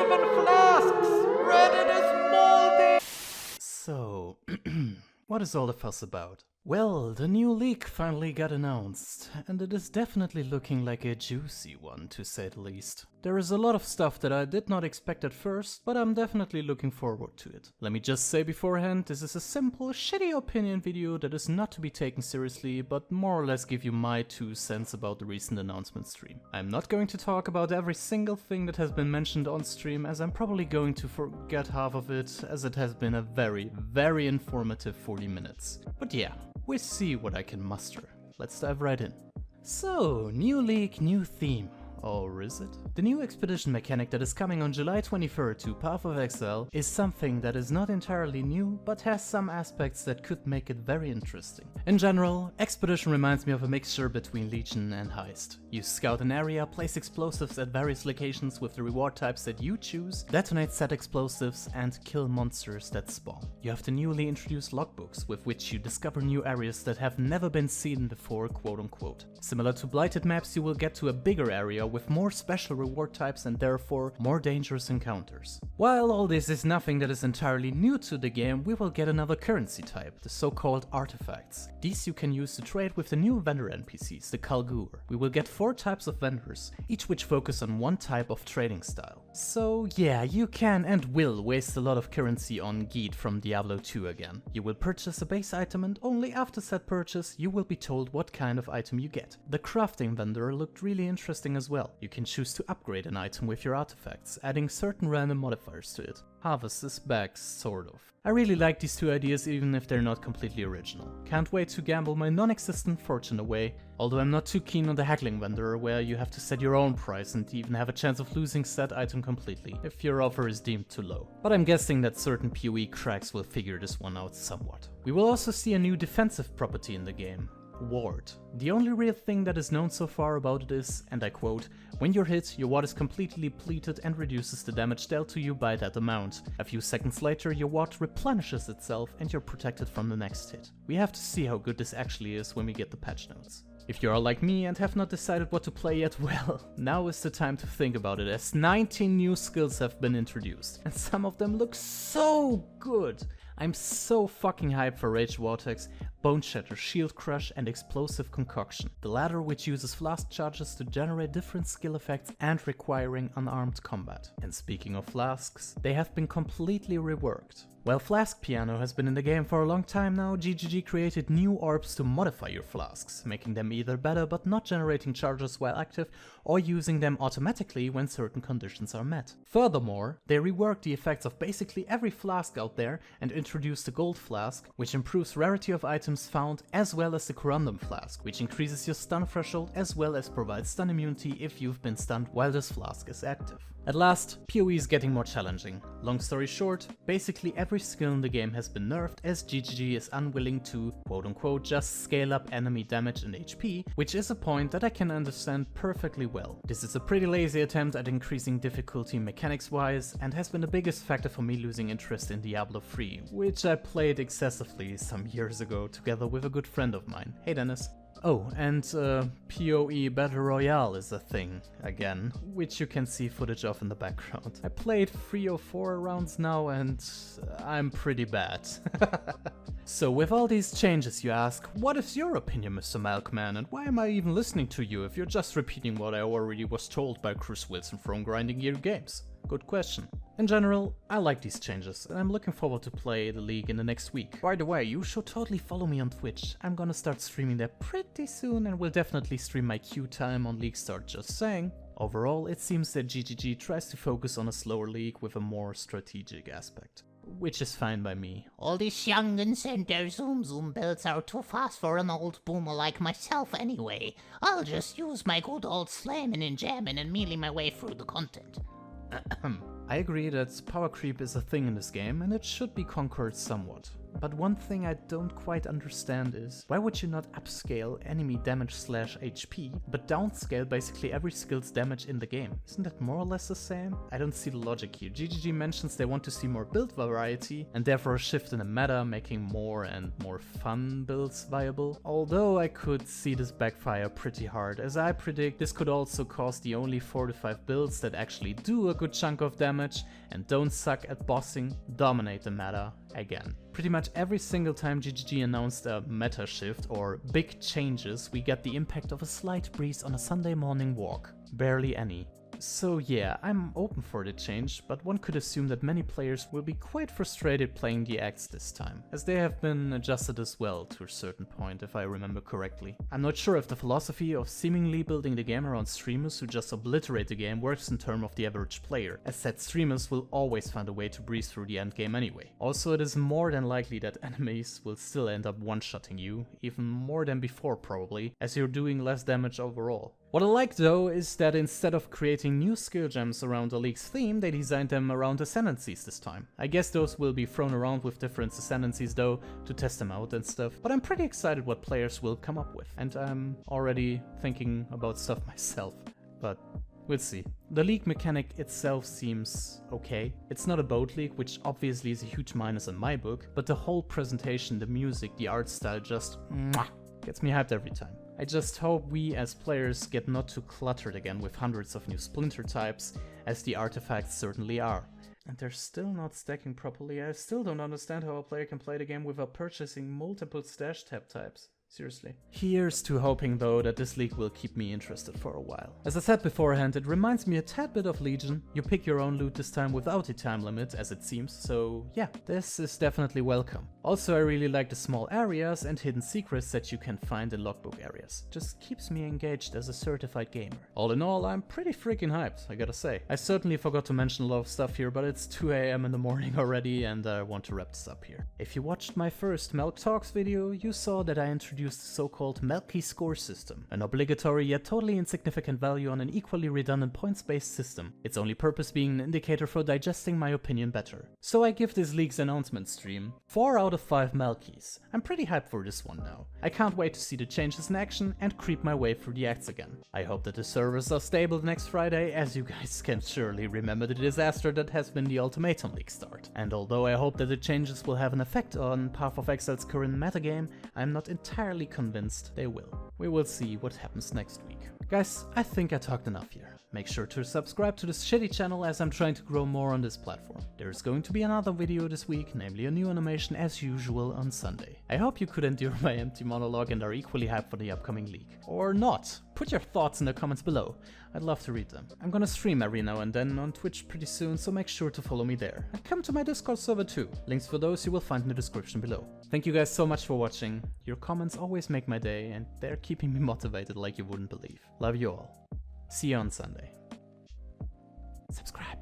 7 flasks! Reddit is moldy! So, what is all the fuss about? Well, the new leak finally got announced, and it is definitely looking like a juicy one, to say the least. There is a lot of stuff that I did not expect at first, but I'm definitely looking forward to it. Let me just say beforehand, this is a simple, shitty opinion video that is not to be taken seriously, but more or less give you my 2 cents about the recent announcement stream. I'm not going to talk about every single thing that has been mentioned on stream, as I'm probably going to forget half of it, as it has been a very, very informative 40 minutes. But yeah, we'll see what I can muster. Let's dive right in. So, new leak, new theme. Or is it? The new expedition mechanic that is coming on July 23rd to Path of Exile is something that is not entirely new, but has some aspects that could make it very interesting. In general, Expedition reminds me of a mixture between Legion and Heist. You scout an area, place explosives at various locations with the reward types that you choose, detonate said explosives, and kill monsters that spawn. You have the newly introduced logbooks, with which you discover new areas that have never been seen before, quote unquote. Similar to Blighted maps, you will get to a bigger area with more special reward types and therefore more dangerous encounters. While all this is nothing that is entirely new to the game, we will get another currency type, the so-called artifacts. These you can use to trade with the new vendor NPCs, the Kalgur. We will get 4 types of vendors, each which focus on one type of trading style. So yeah, you can and will waste a lot of currency on Geet from Diablo 2 again. You will purchase a base item and only after said purchase you will be told what kind of item you get. The crafting vendor looked really interesting as well. You can choose to upgrade an item with your artifacts, adding certain random modifiers to it. Harvest is back, sort of. I really like these 2 ideas even if they're not completely original. Can't wait to gamble my non-existent fortune away, although I'm not too keen on the haggling vendor where you have to set your own price and even have a chance of losing said item completely if your offer is deemed too low. But I'm guessing that certain PoE cracks will figure this one out somewhat. We will also see a new defensive property in the game. Ward. The only real thing that is known so far about it is, and I quote, "When you're hit, your ward is completely depleted and reduces the damage dealt to you by that amount. A few seconds later, your ward replenishes itself and you're protected from the next hit." We have to see how good this actually is when we get the patch notes. If you are like me and have not decided what to play yet, well, now is the time to think about it, as 19 new skills have been introduced, and some of them look so good. I'm so fucking hyped for Rage Vortex, Bone Shatter, Shield Crush and Explosive Concoction, the latter which uses flask charges to generate different skill effects and requiring unarmed combat. And speaking of flasks, they have been completely reworked. While Flask Piano has been in the game for a long time now, GGG created new orbs to modify your flasks, making them either better but not generating charges while active, or using them automatically when certain conditions are met. Furthermore, they reworked the effects of basically every flask out there and introduced the Gold Flask, which improves rarity of items found, as well as the Corundum Flask, which increases your stun threshold as well as provides stun immunity if you've been stunned while this flask is active. At last, PoE is getting more challenging. Long story short, basically every skill in the game has been nerfed as GGG is unwilling to, quote unquote, just scale up enemy damage and HP, which is a point that I can understand perfectly well. This is a pretty lazy attempt at increasing difficulty mechanics wise and has been the biggest factor for me losing interest in Diablo 3, which I played excessively some years ago together with a good friend of mine. Hey Dennis. Oh, and PoE Battle Royale is a thing, again, which you can see footage of in the background. I played 3 or 4 rounds now and I'm pretty bad. So with all these changes you ask, what is your opinion, Mr. MeLK Man, and why am I even listening to you if you're just repeating what I already was told by Chris Wilson from Grinding Gear Games? Good question. In general, I like these changes, and I'm looking forward to play the league in the next week. By the way, you should totally follow me on Twitch. I'm gonna start streaming there pretty soon and will definitely stream my queue time on League Start, just saying. Overall, it seems that GGG tries to focus on a slower league with a more strategic aspect. Which is fine by me. All these young'uns and their zoom builds are too fast for an old boomer like myself anyway. I'll just use my good old slamming and jamming and mealing my way through the content. I agree that power creep is a thing in this game and it should be conquered somewhat. But one thing I don't quite understand is, why would you not upscale enemy damage / HP, but downscale basically every skill's damage in the game? Isn't that more or less the same? I don't see the logic here. GGG mentions they want to see more build variety, and therefore a shift in the meta, making more and more fun builds viable. Although I could see this backfire pretty hard, as I predict this could also cause the only 4 to 5 builds that actually do a good chunk of damage and don't suck at bossing dominate the meta again. Pretty much every single time GGG announced a meta shift or big changes, we get the impact of a slight breeze on a Sunday morning walk. Barely any. So yeah, I'm open for the change, but one could assume that many players will be quite frustrated playing the acts this time, as they have been adjusted as well to a certain point, if I remember correctly. I'm not sure if the philosophy of seemingly building the game around streamers who just obliterate the game works in terms of the average player, as said streamers will always find a way to breeze through the endgame anyway. Also, it is more than likely that enemies will still end up one-shotting you, even more than before probably, as you're doing less damage overall. What I like though is that instead of creating new skill gems around the league's theme, they designed them around ascendancies this time. I guess those will be thrown around with different ascendancies though, to test them out and stuff, but I'm pretty excited what players will come up with, and I'm already thinking about stuff myself, but we'll see. The league mechanic itself seems okay. It's not a boat league, which obviously is a huge minus in my book, but the whole presentation, the music, the art style just gets me hyped every time. I just hope we as players get not too cluttered again with hundreds of new splinter types, as the artifacts certainly are. And they're still not stacking properly. I still don't understand how a player can play the game without purchasing multiple stash tab types. Seriously. Here's to hoping though that this league will keep me interested for a while. As I said beforehand, it reminds me a tad bit of Legion. You pick your own loot this time without a time limit, as it seems, so yeah, this is definitely welcome. Also, I really like the small areas and hidden secrets that you can find in logbook areas. Just keeps me engaged as a certified gamer. All in all, I'm pretty freaking hyped, I gotta say. I certainly forgot to mention a lot of stuff here, but it's 2 AM in the morning already and I want to wrap this up here. If you watched my first MeLK Talks video, you saw that I introduced the so-called MeLK score system, an obligatory yet totally insignificant value on an equally redundant points-based system, its only purpose being an indicator for digesting my opinion better. So I give this league's announcement stream 4 out of 5 MeLKs. I'm pretty hyped for this one now. I can't wait to see the changes in action and creep my way through the acts again. I hope that the servers are stable next Friday, as you guys can surely remember the disaster that has been the Ultimatum League start. And although I hope that the changes will have an effect on Path of Exile's current metagame, I'm not entirely convinced they will. We will see what happens next week. Guys, I think I talked enough here. Make sure to subscribe to this shitty channel as I'm trying to grow more on this platform. There is going to be another video this week, namely a new animation as usual on Sunday. I hope you could endure my empty monologue and are equally hyped for the upcoming league. Or not. Put your thoughts in the comments below. I'd love to read them. I'm gonna stream every now and then on Twitch pretty soon, so make sure to follow me there. And come to my Discord server too. Links for those you will find in the description below. Thank you guys so much for watching. Your comments always make my day and they're keeping me motivated like you wouldn't believe. Love you all. See you on Sunday. Subscribe.